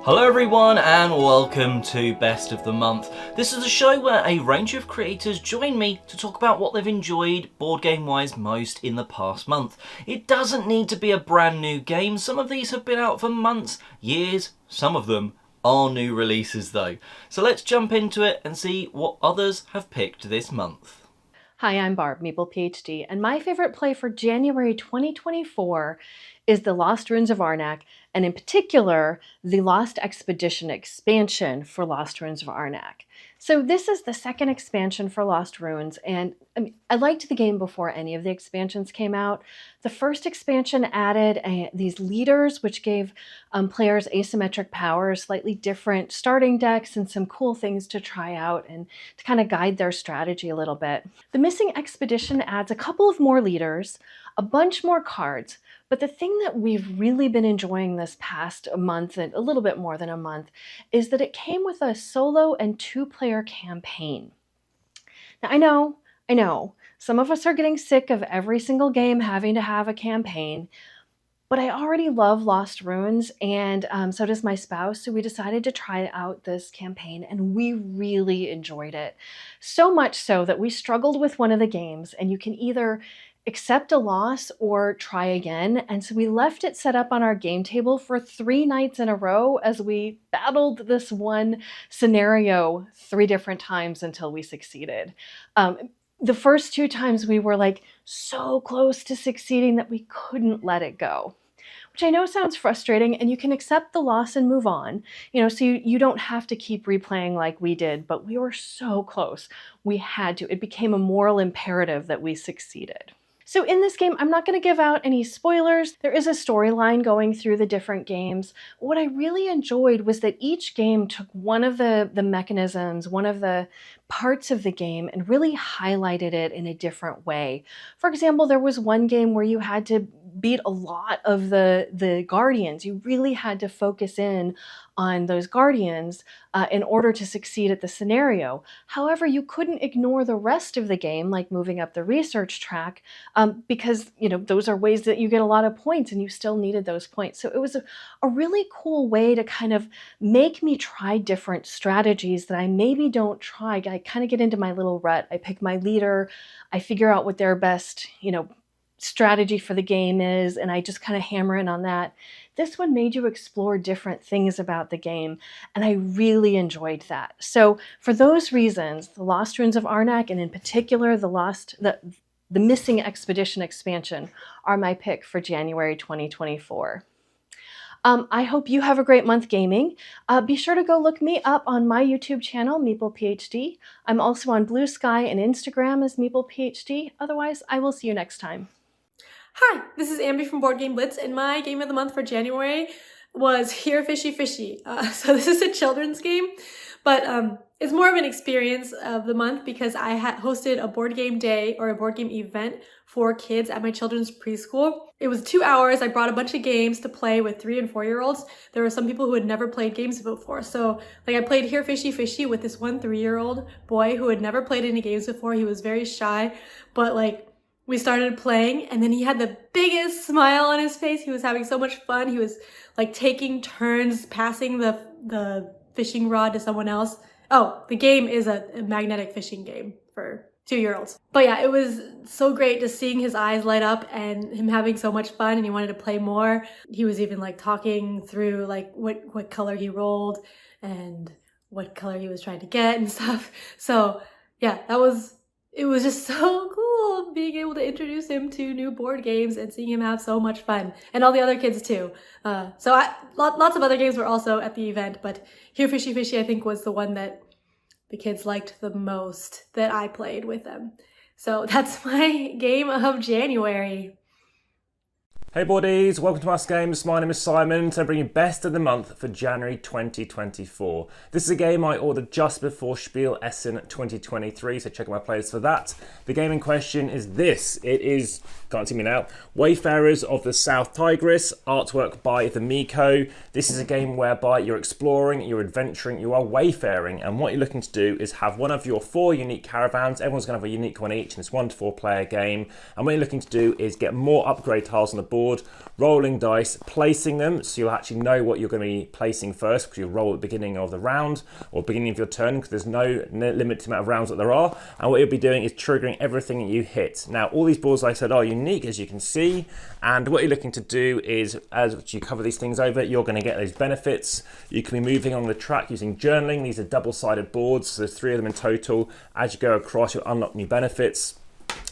Hello everyone and welcome to Best of the Month. This is a show where a range of creators join me to talk about what they've enjoyed board game wise most in the past month. It doesn't need to be a brand new game, some of these have been out for months, years, some of them are new releases though. So let's jump into it and see what others have picked this month. Hi, I'm Barb, Meeple PhD, and my favorite play for January 2024 is The Lost Ruins of Arnak, and in particular, the Lost Expedition expansion for Lost Ruins of Arnak. So this is the second expansion for Lost Ruins, and I liked the game before any of the expansions came out. The first expansion added these leaders, which gave players asymmetric powers, slightly different starting decks, and some cool things to try out and to kind of guide their strategy a little bit. The Missing Expedition adds a couple of more leaders, a bunch more cards, but the thing that we've really been enjoying this past month, and a little bit more than a month, is that it came with a solo and two-player campaign. Now, I know, some of us are getting sick of every single game having to have a campaign, but I already love Lost Ruins, and so does my spouse, so we decided to try out this campaign, and we really enjoyed it. So much so that we struggled with one of the games, and you can either accept a loss or try again, and so we left it set up on our game table for 3 nights in a row as we battled this one scenario 3 different times until we succeeded. The first 2 times we were like so close to succeeding that we couldn't let it go, which I know sounds frustrating, and you can accept the loss and move on, so you don't have to keep replaying like we did, but we were so close. We had to. It became a moral imperative that we succeeded. So in this game, I'm not going to give out any spoilers. There is a storyline going through the different games. What I really enjoyed was that each game took one of the mechanisms, one of the parts of the game, and really highlighted it in a different way. For example, there was one game where you had to beat a lot of the guardians. You really had to focus in on those guardians in order to succeed at the scenario. However, you couldn't ignore the rest of the game, like moving up the research track, because those are ways that you get a lot of points, and you still needed those points. So it was a really cool way to kind of make me try different strategies that I maybe don't try. I kind of get into my little rut. I pick my leader, I figure out what their best, strategy for the game is, and I just kind of hammer in on that. This one made you explore different things about the game, and I really enjoyed that. So for those reasons, the Lost Ruins of Arnak, and in particular the Missing Expedition expansion, are my pick for January 2024. I hope you have a great month gaming. Be sure to go look me up on my YouTube channel, Meeple PhD. I'm also on Blue Sky and Instagram as Meeple PhD. Otherwise, I will see you next time. Hi, this is Amby from Board Game Blitz, and my game of the month for January was Here Fishy Fishy. So this is a children's game, but it's more of an experience of the month because I had hosted a board game day or a board game event for kids at my children's preschool. It was 2 hours. I brought a bunch of games to play with 3- and 4-year-olds. There were some people who had never played games before. So I played Here Fishy Fishy with this one 3-year-old boy who had never played any games before. He was very shy, but we started playing, and then he had the biggest smile on his face. He was having so much fun. He was taking turns passing the fishing rod to someone else. Oh, the game is a magnetic fishing game for 2-year-olds. But yeah, it was so great just seeing his eyes light up and him having so much fun, and he wanted to play more. He was even talking through what color he rolled and what color he was trying to get and stuff. So yeah, it was just so cool being able to introduce him to new board games and seeing him have so much fun, and all the other kids too. Lots of other games were also at the event, but Here Fishy Fishy I think was the one that the kids liked the most that I played with them. So that's my game of January. Hey boardies, welcome to AmassGames. My name is Simon, to bring you Best of the Month for January 2024. This is a game I ordered just before Spiel Essen 2023, so check out my playlist for that. The game in question is this. It is, can't see me now, Wayfarers of the South Tigris, artwork by the Miko. This is a game whereby you're exploring, you're adventuring, you are wayfaring, and what you're looking to do is have one of your 4 unique caravans. Everyone's going to have a unique one each, and it's 1 to 4 player game. And what you're looking to do is get more upgrade tiles on the board board, rolling dice, placing them, so you'll actually know what you're going to be placing first, because you roll at the beginning of the round or beginning of your turn, because there's no limited amount of rounds that there are. And what you'll be doing is triggering everything that you hit. Now, all these boards, like I said, are unique, as you can see. And what you're looking to do is, as you cover these things over, you're going to get those benefits. You can be moving on the track using journaling. These are double-sided boards, so there's 3 of them in total. As you go across, you'll unlock new benefits.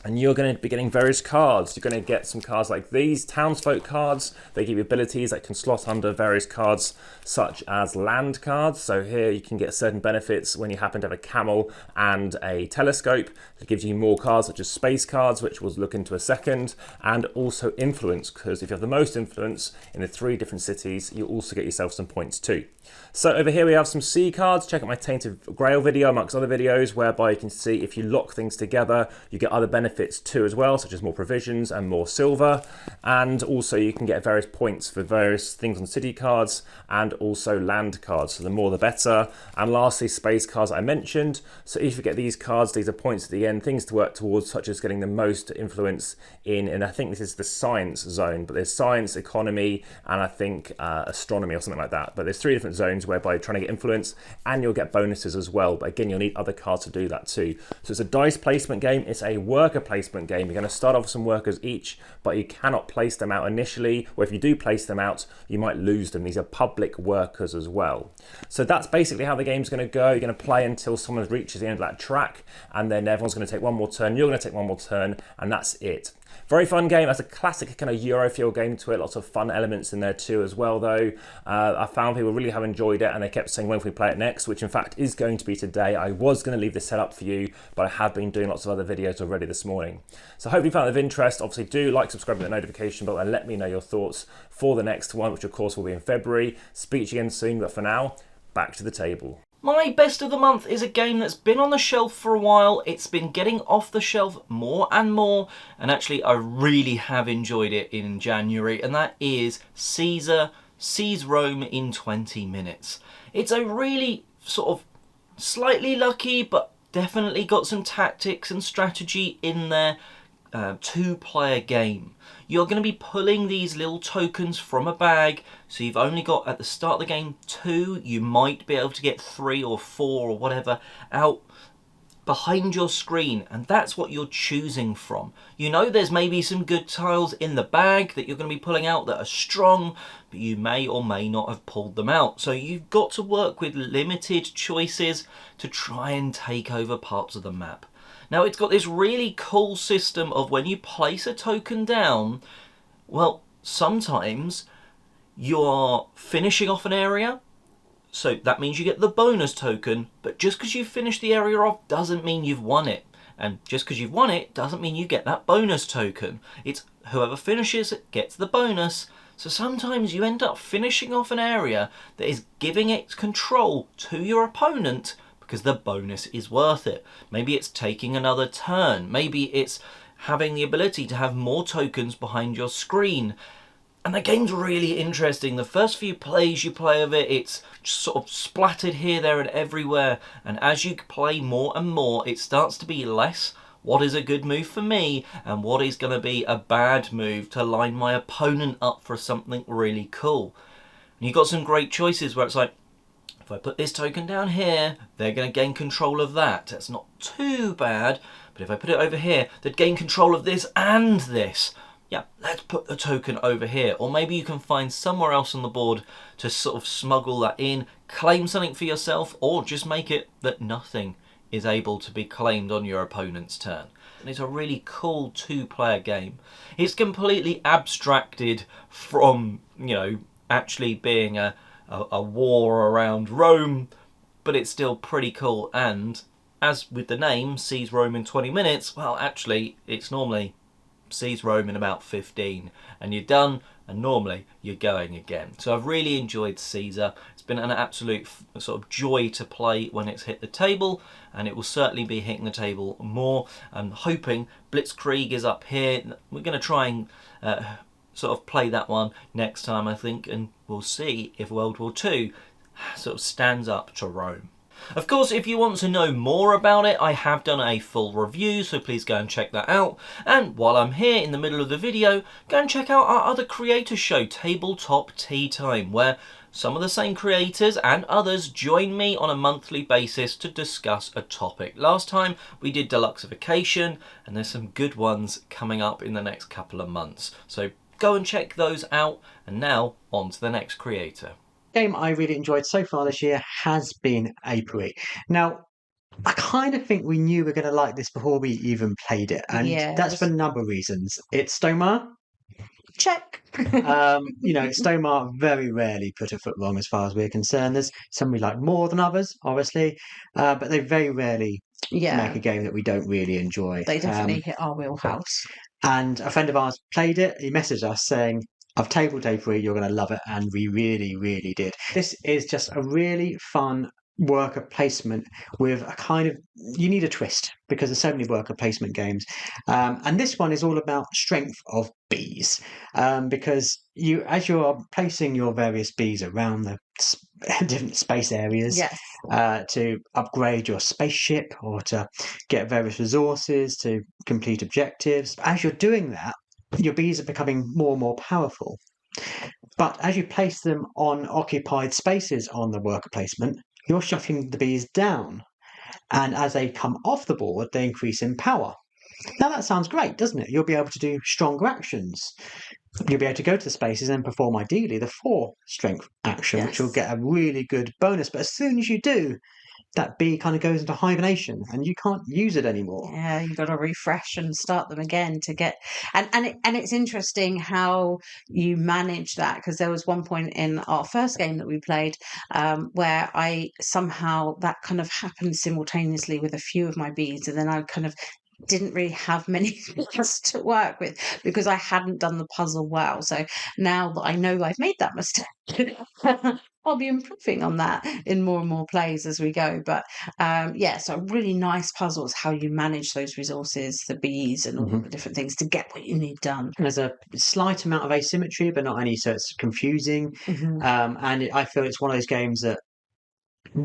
And you're going to be getting various cards. You're going to get some cards like these, townsfolk cards. They give you abilities that can slot under various cards, such as land cards. So here you can get certain benefits when you happen to have a camel and a telescope. It gives you more cards, such as space cards, which we'll look into a second, and also influence, because if you have the most influence in the 3 different cities, you also get yourself some points too. So over here we have some C cards. Check out my Tainted Grail video amongst other videos, whereby you can see if you lock things together, you get other benefits too as well, such as more provisions and more silver. And also you can get various points for various things on city cards and also land cards. So the more the better. And lastly, space cards I mentioned. So if you get these cards, these are points at the end, things to work towards, such as getting the most influence in, and I think this is the science zone, but there's science, economy, and I think astronomy or something like that. But there's 3 different zones whereby you're trying to get influence, and you'll get bonuses as well. But again, you'll need other cards to do that too. So it's a dice placement game. It's a worker placement game. You're going to start off with some workers each, but you cannot place them out initially, or if you do place them out, you might lose them. These are public workers as well. So that's basically how the game's going to go. You're going to play until someone reaches the end of that track, and then everyone's going to take one more turn. You're going to take one more turn, and that's it. Very fun game. That's a classic kind of Euro feel game to it. Lots of fun elements in there too as well though. I found people really have enjoyed it, and they kept saying when can we play it next, which in fact is going to be today. I was going to leave this set up for you, but I have been doing lots of other videos already this morning. So hopefully you found it of interest. Obviously do like, subscribe to the notification bell, and let me know your thoughts for the next one, which of course will be in February. Speak to you again soon, but for now, back to the table. My best of the month is a game that's been on the shelf for a while. It's been getting off the shelf more and more, and actually I really have enjoyed it in January, and that is Caesar Sees Rome in 20 minutes. It's a really sort of slightly lucky, but definitely got some tactics and strategy in there, 2-player game. You're going to be pulling these little tokens from a bag, so you've only got at the start of the game 2. You might be able to get 3 or 4 or whatever out behind your screen, and that's what you're choosing from. You know there's maybe some good tiles in the bag that you're going to be pulling out that are strong, but you may or may not have pulled them out. So you've got to work with limited choices to try and take over parts of the map. Now it's got this really cool system of when you place a token down, well, sometimes you're finishing off an area, so that means you get the bonus token, but just because you've finished the area off doesn't mean you've won it. And just because you've won it doesn't mean you get that bonus token. It's whoever finishes it gets the bonus. So sometimes you end up finishing off an area that is giving its control to your opponent, because the bonus is worth it. Maybe it's taking another turn. Maybe it's having the ability to have more tokens behind your screen. And the game's really interesting. The first few plays you play of it, it's just sort of splattered here, there and everywhere. And as you play more and more, it starts to be less what is a good move for me and what is going to be a bad move to line my opponent up for something really cool. And you've got some great choices where it's like, if I put this token down here, they're going to gain control of that. That's not too bad. But if I put it over here, they'd gain control of this and this. Yeah, let's put the token over here. Or maybe you can find somewhere else on the board to sort of smuggle that in, claim something for yourself, or just make it that nothing is able to be claimed on your opponent's turn. And it's a really cool 2-player game. It's completely abstracted from, you know, actually being a war around Rome, but it's still pretty cool. And as with the name, Sees Rome in 20 minutes, well, actually, it's normally Sees Rome in about 15, and you're done, and normally you're going again. So I've really enjoyed Caesar. It's been an absolute sort of joy to play when it's hit the table, and it will certainly be hitting the table more. I'm hoping Blitzkrieg is up here. We're going to try and sort of play that one next time, I think, and we'll see if World War II sort of stands up to Rome. Of course, if you want to know more about it, I have done a full review, so please go and check that out. And while I'm here in the middle of the video, go and check out our other creator show, Tabletop Tea Time, where some of the same creators and others join me on a monthly basis to discuss a topic. Last time we did Deluxeification, and there's some good ones coming up in the next couple of months. So go and check those out, and now on to the next creator. Game I really enjoyed so far this year has been Apiary. Now, I kind of think we knew we were going to like this before we even played it, and that's for a number of reasons. It's Stomar. Check. Stomar very rarely put a foot wrong as far as we're concerned. There's some we like more than others, obviously, but they very rarely make a game that we don't really enjoy. They definitely hit our wheelhouse. And a friend of ours played it. He messaged us saying, I've tabled Apiary, you're going to love it. And we really, really did. This is just a really fun worker placement with a kind of, you need a twist because there's so many worker placement games. And this one is all about strength of bees, because as you are placing your various bees around the different space areas to upgrade your spaceship or to get various resources to complete objectives, as you're doing that, your bees are becoming more and more powerful. But as you place them on occupied spaces on the worker placement, you're shuffling the bees down. And as they come off the board, they increase in power. Now that sounds great, doesn't it? You'll be able to do stronger actions. You'll be able to go to the spaces and perform ideally the 4 strength action, which will get a really good bonus. But as soon as you do, that bee kind of goes into hibernation and you can't use it anymore. Yeah, you've got to refresh and start them again to get... And it's interesting how you manage that, because there was one point in our first game that we played where I somehow, that kind of happened simultaneously with a few of my bees, and then I kind of didn't really have many bees to work with because I hadn't done the puzzle well. So now that I know I've made that mistake, I'll be improving on that in more and more plays as we go. But so a really nice puzzle is how you manage those resources, the bees and all the different things to get what you need done. There's a slight amount of asymmetry, but not any, so it's confusing. I feel it's one of those games that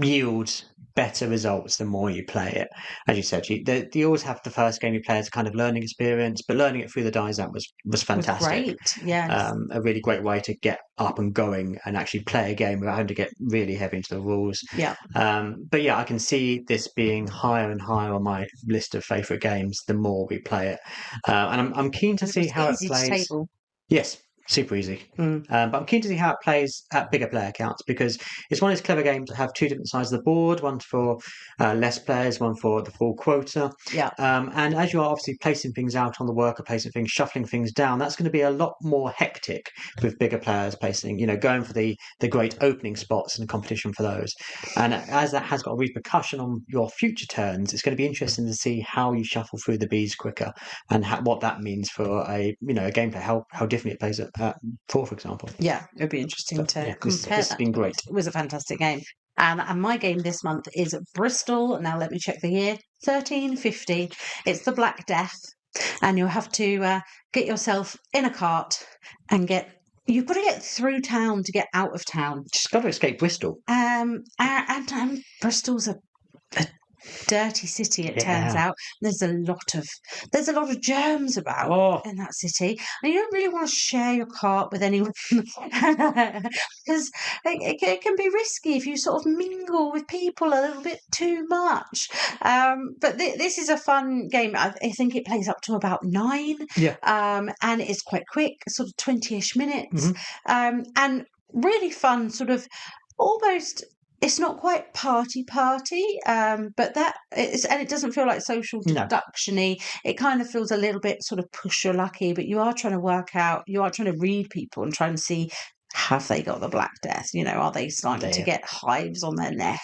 yields better results the more you play it. As you said, you always have the first game you play as a kind of learning experience, but learning it through the dice out was fantastic. Great, yes. A really great way to get up and going and actually play a game without having to get really heavy into the rules. I can see this being higher and higher on my list of favourite games the more we play it. And I'm keen to see how it plays. Yes. Super easy. But I'm keen to see how it plays at bigger player counts, because it's one of those clever games that have 2 different sides of the board, one for less players, one for the full quota. And as you are obviously placing things out on the worker, placing things, shuffling things down, that's going to be a lot more hectic with bigger players placing, going for the great opening spots and competition for those. And as that has got a repercussion on your future turns, it's going to be interesting to see how you shuffle through the bees quicker and what that means for a gameplay, how different it plays at 4, for example. Yeah, it'd be interesting to compare. This has been great. It was a fantastic game. And my game this month is Bristol. Now let me check the year. 1350. It's the Black Death, and you'll have to get yourself in a cart and you've got to get through town to get out of town. Just got to escape Bristol. And Bristol's a dirty city, it turns out. There's a lot of germs about in that city, and you don't really want to share your cart with anyone because it can be risky if you sort of mingle with people a little bit too much. But this is a fun game. I think it plays up to about 9, and it's quite quick, sort of 20-ish minutes, and really fun, sort of almost. It's not quite party, but that is, and it doesn't feel like social deduction-y. It kind of feels a little bit sort of push your lucky, but you are trying to read people and try and see, have they got the Black Death? Are they starting to get hives on their neck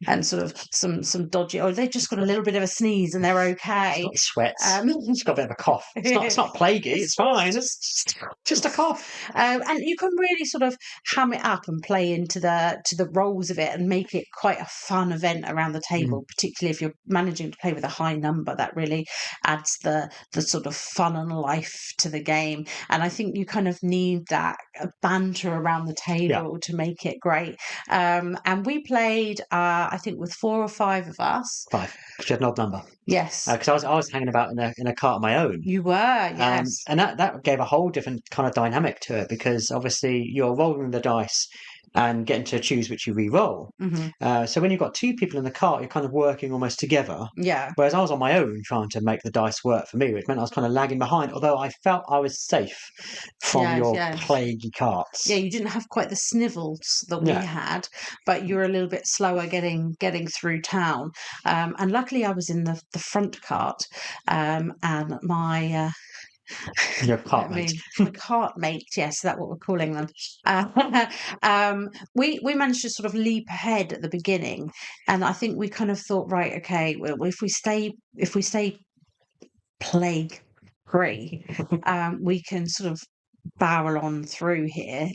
and sort of some dodgy, or they've just got a little bit of a sneeze and they're okay. It's got sweats. It's got a bit of a cough. It's not plaguey. It's fine. It's just a cough. And you can really sort of ham it up and play into the roles of it and make it quite a fun event around the table, particularly if you're managing to play with a high number. That really adds the sort of fun and life to the game. And I think you kind of need that abandon banter around the table to make it great. And we played, I think, with 4 or 5 of us. 5. She had an odd number. Yes. Because I was hanging about in a cart of my own. You were, yes. And that gave a whole different kind of dynamic to it, because obviously you're rolling the dice and getting to choose which you re-roll. So when you've got 2 people in the cart, you're kind of working almost together. Yeah. Whereas I was on my own trying to make the dice work for me, which meant I was kind of lagging behind, although I felt I was safe from your plaguey carts. Yeah, you didn't have quite the snivels that we had, but you were a little bit slower getting through town. And luckily I was in the front cart, and my... Your cart mate. My cart mate, yes, that's what we're calling them. We managed to sort of leap ahead at the beginning, and I think we kind of thought, right, okay, well, if we stay plague free, we can sort of barrel on through here.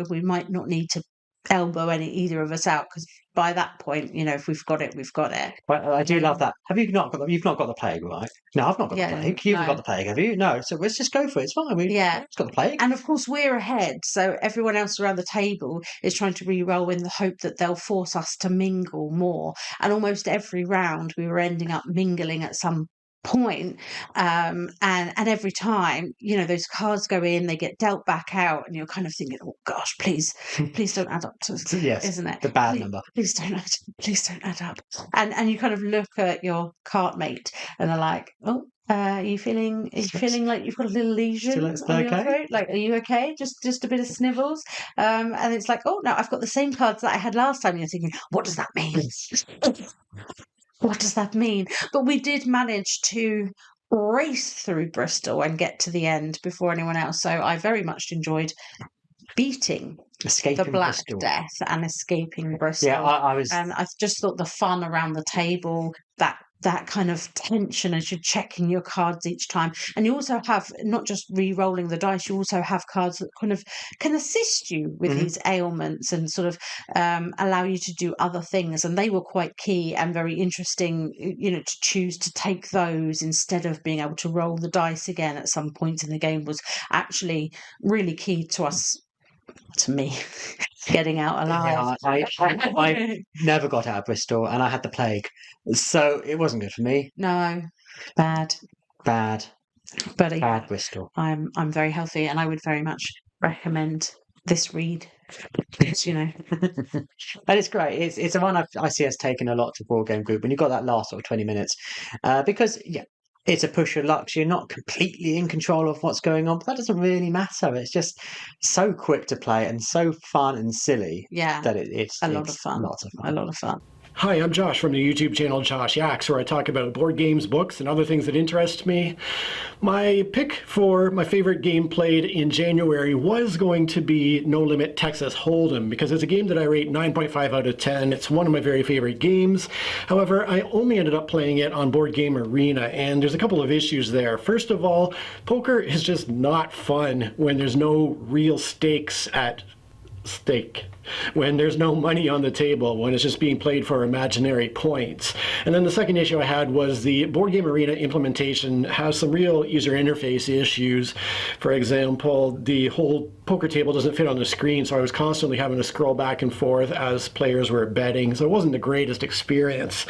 We might not need to elbow either of us out, because by that point, if we've got it, we've got it. But I do love that. Have you not got? You've not got the plague, right? No, I've not got the plague. You haven't got the plague, have you? No. So let's just go for it. It's fine. We've got the plague. And of course, we're ahead, so everyone else around the table is trying to re-roll in the hope that they'll force us to mingle more. And almost every round, we were ending up mingling at some point, and every time those cards go in, they get dealt back out, and you're kind of thinking, oh gosh, please don't add up to yes, isn't it the bad number? Please don't add up. And you kind of look at your cart mate and they're like, oh, are you feeling like you've got a little lesion on your throat? Like, are you okay? Just a bit of snivels? And it's like, oh no, I've got the same cards that I had last time. And you're thinking, what does that mean? What does that mean? But we did manage to race through Bristol and get to the end before anyone else. So I very much enjoyed beating the Black Bristol. Death and escaping Bristol. Yeah, I was. And I just thought the fun around the table, that kind of tension as you're checking your cards each time. And you also have, not just re-rolling the dice, you also have cards that kind of can assist you with these ailments and sort of allow you to do other things. And they were quite key and very interesting, to choose to take those instead of being able to roll the dice again at some point in the game was actually really key to me getting out alive. Yeah, I never got out of Bristol, and I had the plague, so it wasn't good for me. No, bad, bad Bristol. I'm very healthy, and I would very much recommend this read. And it's great. It's a one I see us taking a lot to Board Game Group when you've got that last sort of 20 minutes, because it's a push of luck. So you're not completely in control of what's going on, but that doesn't really matter. It's just so quick to play and so fun and silly. Yeah, that it's a lot of fun. A lot of fun. Hi, I'm Josh from the YouTube channel Joshyaks, where I talk about board games, books, and other things that interest me. My pick for my favorite game played in January was going to be No Limit Texas Hold'em, because it's a game that I rate 9.5 out of 10. It's one of my very favorite games. However, I only ended up playing it on Board Game Arena, and there's a couple of issues there. First of all, poker is just not fun when there's no real stakes at stake, when there's no money on the table, when it's just being played for imaginary points. And then the second issue I had was the Board Game Arena implementation has some real user interface issues. For example, the whole poker table doesn't fit on the screen, so I was constantly having to scroll back and forth as players were betting, so it wasn't the greatest experience.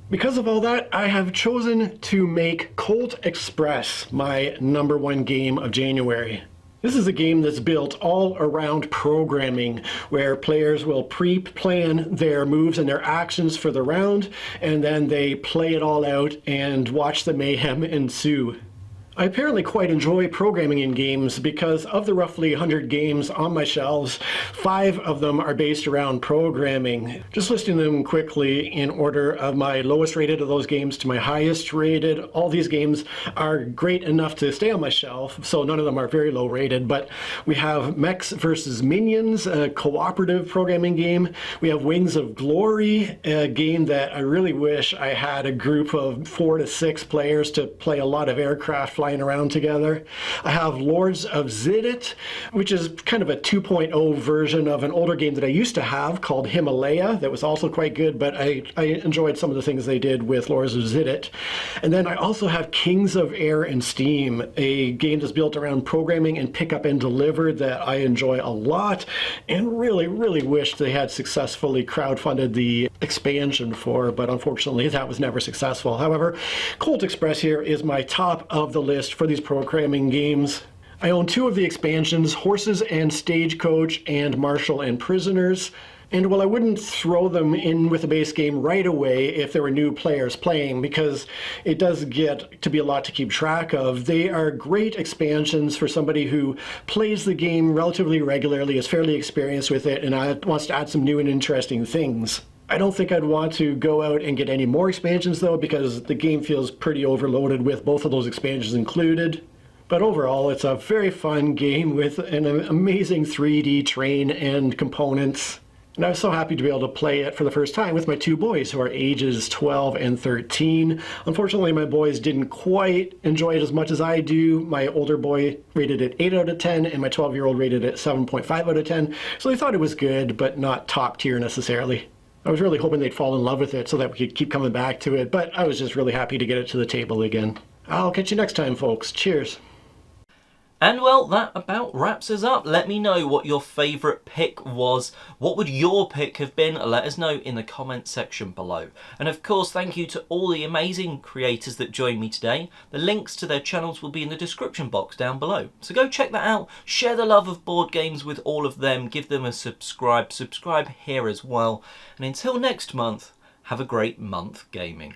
Because of all that, I have chosen to make Colt Express my #1 game of January. This is a game that's built all around programming, where players will pre-plan their moves and their actions for the round, and then they play it all out and watch the mayhem ensue. I apparently quite enjoy programming in games because of the roughly 100 games on my shelves, 5 of them are based around programming. Just listing them quickly in order of my lowest rated of those games to my highest rated. All these games are great enough to stay on my shelf, so none of them are very low rated, but we have Mechs vs. Minions, a cooperative programming game. We have Wings of Glory, a game that I really wish I had a group of 4 to 6 players to play a lot of aircraft flying around together. I have Lords of Zidit, which is kind of a 2.0 version of an older game that I used to have called Himalaya that was also quite good, but I enjoyed some of the things they did with Lords of Zidit. And then I also have Kings of Air and Steam, a game that's built around programming and pick up and deliver that I enjoy a lot and really, really wish they had successfully crowdfunded the expansion for, but unfortunately that was never successful. However, Colt Express here is my top of the list for these programming games. I own 2 of the expansions, Horses and Stagecoach and Marshal and Prisoners. And while I wouldn't throw them in with a base game right away if there were new players playing, because it does get to be a lot to keep track of, they are great expansions for somebody who plays the game relatively regularly, is fairly experienced with it, and wants to add some new and interesting things. I don't think I'd want to go out and get any more expansions though, because the game feels pretty overloaded with both of those expansions included. But overall, it's a very fun game with an amazing 3D terrain and components. And I was so happy to be able to play it for the first time with my 2 boys, who are ages 12 and 13. Unfortunately, my boys didn't quite enjoy it as much as I do. My older boy rated it 8 out of 10, and my 12-year-old rated it 7.5 out of 10. So they thought it was good, but not top tier necessarily. I was really hoping they'd fall in love with it so that we could keep coming back to it, but I was just really happy to get it to the table again. I'll catch you next time, folks. Cheers. And well, that about wraps us up. Let me know what your favourite pick was. What would your pick have been? Let us know in the comments section below. And of course, thank you to all the amazing creators that joined me today. The links to their channels will be in the description box down below. So go check that out. Share the love of board games with all of them. Give them a subscribe. Subscribe here as well. And until next month, have a great month gaming.